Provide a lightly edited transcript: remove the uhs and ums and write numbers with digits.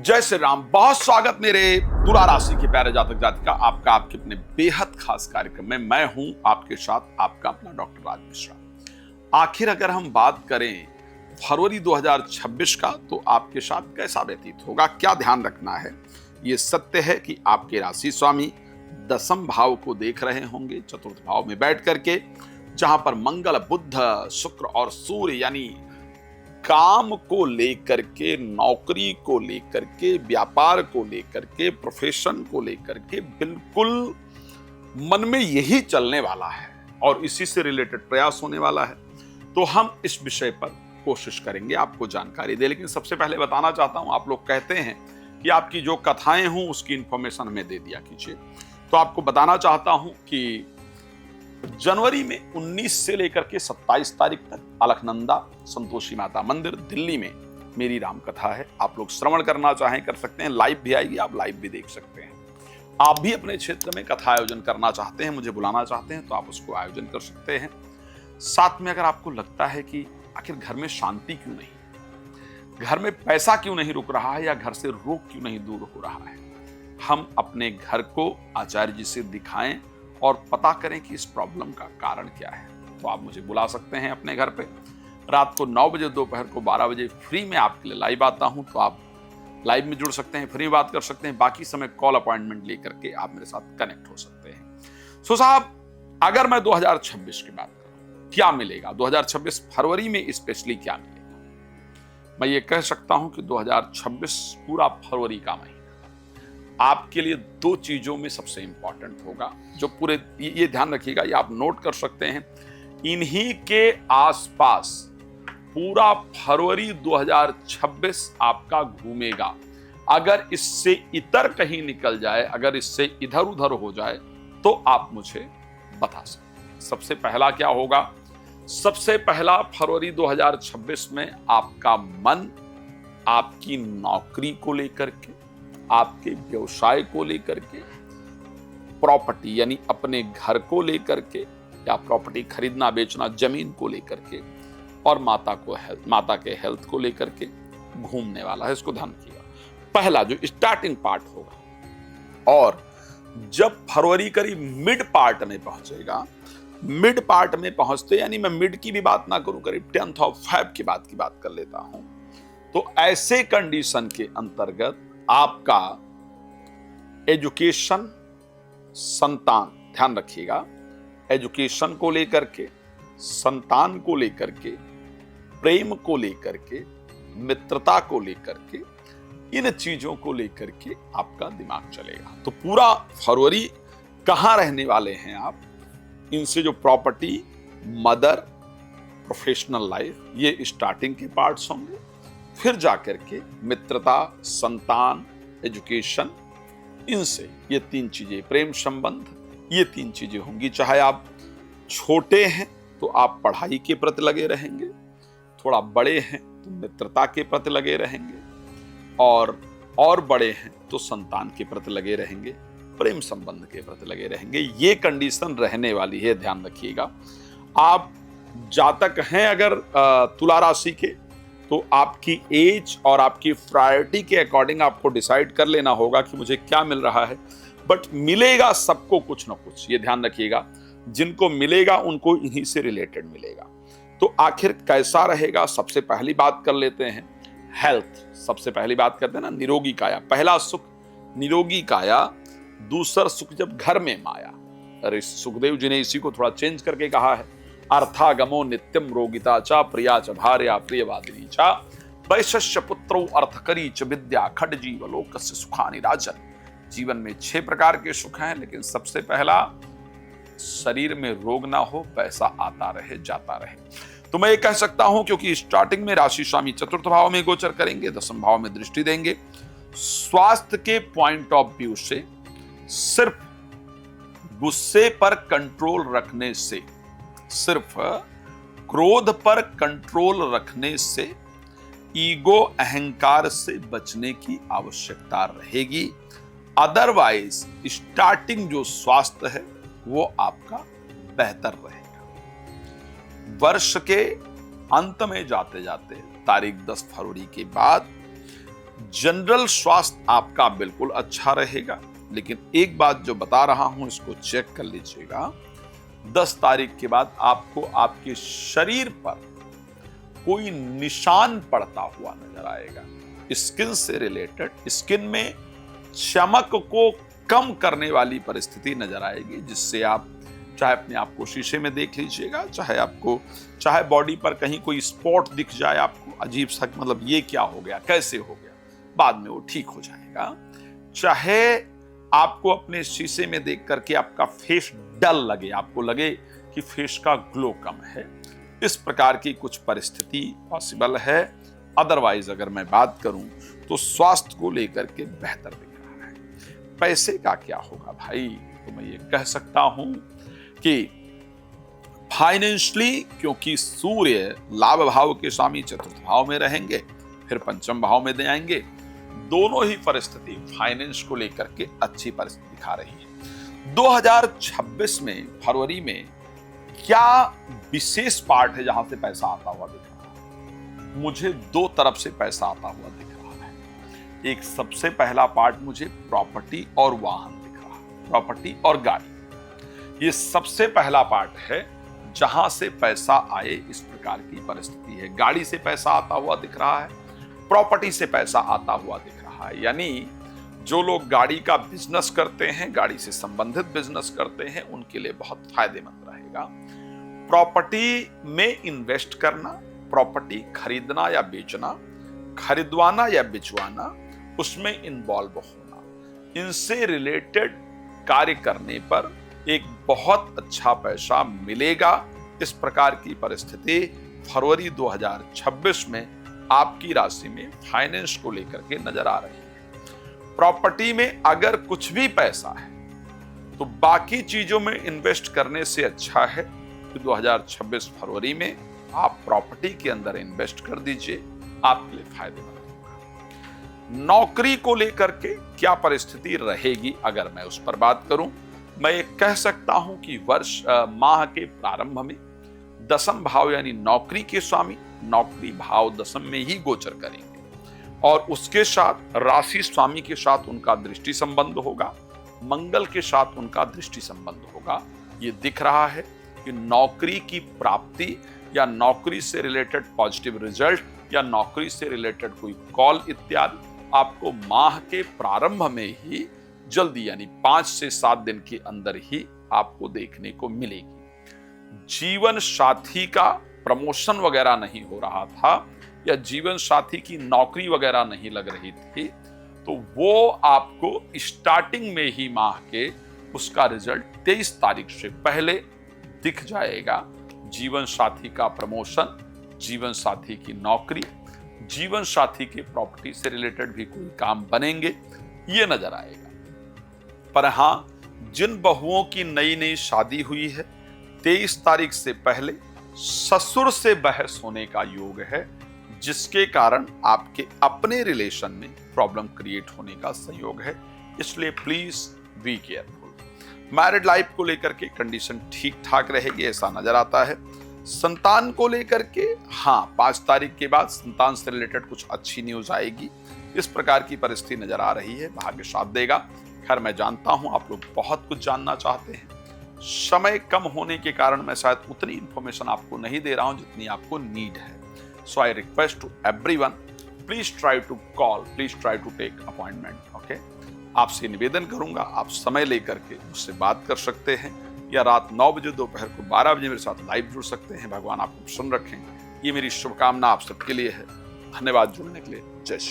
जय श्री राम। बहुत स्वागत मेरे तुला राशि के प्यारे जातक जातिका आपका आपके अपने बेहद खास कार्यक्रम में। मैं हूं आपके साथ आपका अपना डॉक्टर राज मिश्रा। आखिर अगर हम बात करें फरवरी 2026 का, तो आपके साथ कैसा व्यतीत होगा, क्या ध्यान रखना है। ये सत्य है कि आपके राशि स्वामी दसम भाव को देख रहे होंगे, चतुर्थ भाव में बैठ करके, जहां पर मंगल, बुध, शुक्र और सूर्य यानी काम को लेकर के, नौकरी को लेकर के, व्यापार को लेकर के, प्रोफेशन को लेकर के बिल्कुल मन में यही चलने वाला है और इसी से रिलेटेड प्रयास होने वाला है। तो हम इस विषय पर कोशिश करेंगे आपको जानकारी दे। लेकिन सबसे पहले बताना चाहता हूं, आप लोग कहते हैं कि आपकी जो कथाएं हों उसकी इंफॉर्मेशन हमें दे दिया कीजिए। तो आपको बताना चाहता हूं कि जनवरी में 19 से लेकर के 27 तारीख तक अलकनंदा संतोषी माता मंदिर दिल्ली में मेरी राम कथा है। आप लोग श्रवण करना चाहें कर सकते हैं, लाइव भी आएगी, आप लाइव भी देख सकते हैं। आप भी अपने क्षेत्र में कथा आयोजन करना चाहते हैं, मुझे बुलाना चाहते हैं, तो आप उसको आयोजन कर सकते हैं। साथ में अगर आपको लगता है कि आखिर घर में शांति क्यों नहीं, घर में पैसा क्यों नहीं रुक रहा है, या घर से रोग क्यों नहीं दूर हो रहा है, हम अपने घर को आचार्य जी से दिखाएं और पता करें कि इस प्रॉब्लम का कारण क्या है। तो आप मुझे बुला सकते हैं अपने घर पे। रात को 9 बजे, दोपहर को 12 बजे फ्री में आपके लिए लाइव आता हूं, तो आप लाइव में जुड़ सकते हैं, फ्री में बात कर सकते हैं। बाकी समय कॉल अपॉइंटमेंट लेकर के आप मेरे साथ कनेक्ट हो सकते हैं। सो साहब, अगर मैं 2026 की बात करूं, क्या मिलेगा 2026 फरवरी में स्पेशली क्या मिलेगा, मैं ये कह सकता हूं कि 2026 पूरा फरवरी का महीना आपके लिए दो चीजों में सबसे इंपॉर्टेंट होगा, जो पूरे ये ध्यान रखिएगा, ये आप नोट कर सकते हैं। इन्हीं के आसपास पूरा फरवरी 2026 आपका घूमेगा। अगर इससे इतर कहीं निकल जाए, अगर इससे इधर उधर हो जाए, तो आप मुझे बता सकते हैं। सबसे पहला क्या होगा, सबसे पहला फरवरी 2026 में आपका मन आपकी नौकरी को लेकर के, आपके व्यवसाय को लेकर के, प्रॉपर्टी यानी अपने घर को लेकर के, या प्रॉपर्टी खरीदना बेचना, जमीन को लेकर के, और माता के हेल्थ को लेकर के घूमने वाला है। इसको ध्यान रखिएगा, पहला जो स्टार्टिंग पार्ट होगा। और जब फरवरी करीब मिड पार्ट में पहुंचेगा, मिड पार्ट में पहुंचते यानी मैं मिड की भी बात ना करूं, करीब 10th ऑफ फेब की बात कर लेता हूं, तो ऐसे कंडीशन के अंतर्गत आपका एजुकेशन, संतान, ध्यान रखिएगा, एजुकेशन को लेकर के, संतान को लेकर के, प्रेम को लेकर के, मित्रता को लेकर के, इन चीजों को लेकर के आपका दिमाग चलेगा। तो पूरा फरवरी कहां रहने वाले हैं आप, इनसे जो प्रॉपर्टी, मदर, प्रोफेशनल लाइफ, ये स्टार्टिंग के पार्ट्स होंगे। फिर जाकर के मित्रता, संतान, एजुकेशन, इनसे ये तीन चीजें, प्रेम संबंध, ये तीन चीजें होंगी। चाहे आप छोटे हैं तो आप पढ़ाई के प्रति लगे रहेंगे, थोड़ा बड़े हैं तो मित्रता के प्रति लगे रहेंगे, और बड़े हैं तो संतान के प्रति लगे रहेंगे, प्रेम संबंध के प्रति लगे रहेंगे। ये कंडीशन रहने वाली है, ध्यान रखिएगा। आप जातक हैं अगर तुला राशि के, तो आपकी एज और आपकी प्रायोरिटी के अकॉर्डिंग आपको डिसाइड कर लेना होगा कि मुझे क्या मिल रहा है। बट मिलेगा सबको कुछ ना कुछ, ये ध्यान रखिएगा। जिनको मिलेगा उनको इन्हीं से रिलेटेड मिलेगा। तो आखिर कैसा रहेगा, सबसे पहली बात कर लेते हैं हेल्थ। सबसे पहली बात करते हैं ना, निरोगी काया। पहला सुख निरोगी काया, दूसरा सुख जब घर में माया। अरे सुखदेव जी ने इसी को थोड़ा चेंज करके कहा है, अर्थागमो नित्यम रोगिता चा प्रिया च भार्या प्रियवादिनी चा वैश्य पुत्रो अर्थकरी च विद्या खड जीव लोकस्य सुखानि राजन। जीवन में 6 प्रकार के सुख हैं, लेकिन सबसे पहला शरीर में रोग ना हो, पैसा आता रहे जाता रहे। तो मैं ये कह सकता हूं, क्योंकि स्टार्टिंग में राशि स्वामी चतुर्थ भाव में गोचर करेंगे, दसम भाव में दृष्टि देंगे। स्वास्थ्य के पॉइंट ऑफ व्यू से सिर्फ गुस्से पर कंट्रोल रखने से, सिर्फ क्रोध पर कंट्रोल रखने से, ईगो अहंकार से बचने की आवश्यकता रहेगी। अदरवाइज स्टार्टिंग जो स्वास्थ्य है वो आपका बेहतर रहेगा। वर्ष के अंत में जाते जाते तारीख 10 फरवरी के बाद जनरल स्वास्थ्य आपका बिल्कुल अच्छा रहेगा, लेकिन एक बात जो बता रहा हूं इसको चेक कर लीजिएगा। 10 तारीख के बाद आपको आपके शरीर पर कोई निशान पड़ता हुआ नजर आएगा। स्किन से रिलेटेड, स्किन में चमक को कम करने वाली परिस्थिति नजर आएगी, जिससे आप चाहे अपने आप को शीशे में देख लीजिएगा, चाहे बॉडी पर कहीं कोई स्पॉट दिख जाए आपको अजीब सा, मतलब ये क्या हो गया, कैसे हो गया, बाद में वो ठीक हो जाएगा। चाहे आपको अपने शीशे में देख करके आपका फेस डल लगे, आपको लगे कि फेस का ग्लो कम है, इस प्रकार की कुछ परिस्थिति पॉसिबल है। अदरवाइज अगर मैं बात करूं तो स्वास्थ्य को लेकर के बेहतर दिख रहा है। पैसे का क्या होगा भाई, तो मैं ये कह सकता हूं कि फाइनेंशियली, क्योंकि सूर्य लाभ भाव के स्वामी चतुर्थ भाव में रहेंगे, फिर पंचम भाव में आएंगे, दोनों ही परिस्थिति फाइनेंस को लेकर के अच्छी परिस्थिति दिखा रही है। 2026 में फरवरी में क्या विशेष पार्ट है जहां से पैसा आता हुआ दिख रहा है? मुझे 2 तरफ से पैसा आता हुआ दिख रहा है। एक सबसे पहला पार्ट मुझे प्रॉपर्टी और वाहन दिख रहा है, प्रॉपर्टी और गाड़ी। ये सबसे पहला पार्ट है जहां से पैसा आए, इस प्रकार की परिस्थिति है। गाड़ी से पैसा आता हुआ दिख रहा है, प्रॉपर्टी से पैसा आता हुआ दिख रहा है। यानी जो लोग गाड़ी का बिजनेस करते हैं, गाड़ी से संबंधित बिजनेस करते हैं, उनके लिए बहुत फायदेमंद रहेगा। प्रॉपर्टी में इन्वेस्ट करना, प्रॉपर्टी खरीदना या बेचना, खरीदवाना या बिचवाना, उसमें इन्वॉल्व होना, इनसे रिलेटेड कार्य करने पर एक बहुत अच्छा पैसा मिलेगा। इस प्रकार की परिस्थिति फरवरी 2026 में आपकी राशि में फाइनेंस को लेकर के नजर आ रही है। प्रॉपर्टी में अगर कुछ भी पैसा है तो बाकी चीजों में इन्वेस्ट करने से अच्छा है कि 2026 फरवरी में आप प्रॉपर्टी के अंदर इन्वेस्ट कर दीजिए, आपके लिए फायदेमंद होगा। नौकरी को लेकर के क्या परिस्थिति रहेगी, अगर मैं उस पर बात करूं, मैं ये कह सकता हूं कि माह के प्रारंभ में दसम भाव यानी नौकरी के स्वामी नौकरी भाव दसम में ही गोचर करेंगे, और उसके साथ राशि स्वामी के साथ उनका दृष्टि संबंध होगा, मंगल के साथ उनका दृष्टि संबंध होगा। ये दिख रहा है कि नौकरी की प्राप्ति या नौकरी से रिलेटेड पॉजिटिव रिजल्ट या नौकरी से रिलेटेड कोई कॉल इत्यादि आपको माह के प्रारंभ में ही जल्दी यानी 5 से 7 दिन के अंदर ही आपको देखने को मिलेगी। जीवन साथी का प्रमोशन वगैरह नहीं हो रहा था या जीवन साथी की नौकरी वगैरह नहीं लग रही थी, तो वो आपको स्टार्टिंग में ही माह के उसका रिजल्ट 23 तारीख से पहले दिख जाएगा। जीवन साथी का प्रमोशन, जीवन साथी की नौकरी, जीवन साथी के प्रॉपर्टी से रिलेटेड भी कोई काम बनेंगे, ये नजर आएगा। पर हां, जिन बहुओं की नई नई शादी हुई है, 23 तारीख से पहले ससुर से बहस होने का योग है, जिसके कारण आपके अपने रिलेशन में प्रॉब्लम क्रिएट होने का संयोग है। इसलिए please be careful. Married life को लेकर के कंडीशन ठीक ठाक रहेगी ऐसा नजर आता है। संतान को लेकर के हाँ, 5 तारीख के बाद संतान से रिलेटेड कुछ अच्छी न्यूज आएगी, इस प्रकार की परिस्थिति नजर आ रही है। भाग्य साथ देगा। खैर, मैं जानता हूं आप लोग बहुत कुछ जानना चाहते हैं, समय कम होने के कारण मैं शायद उतनी इंफॉर्मेशन आपको नहीं दे रहा हूं जितनी आपको नीड है। So I request to everyone, please try to call, please try to take appointment. Okay, आपसे निवेदन करूंगा, आप समय लेकर के मुझसे बात कर सकते हैं, या रात 9 बजे दोपहर को 12 बजे मेरे साथ लाइव जुड़ सकते हैं। भगवान आपको प्रसन्न रखें, ये मेरी शुभकामना आप सबके लिए है। धन्यवाद जुड़ने के लिए। जय श्री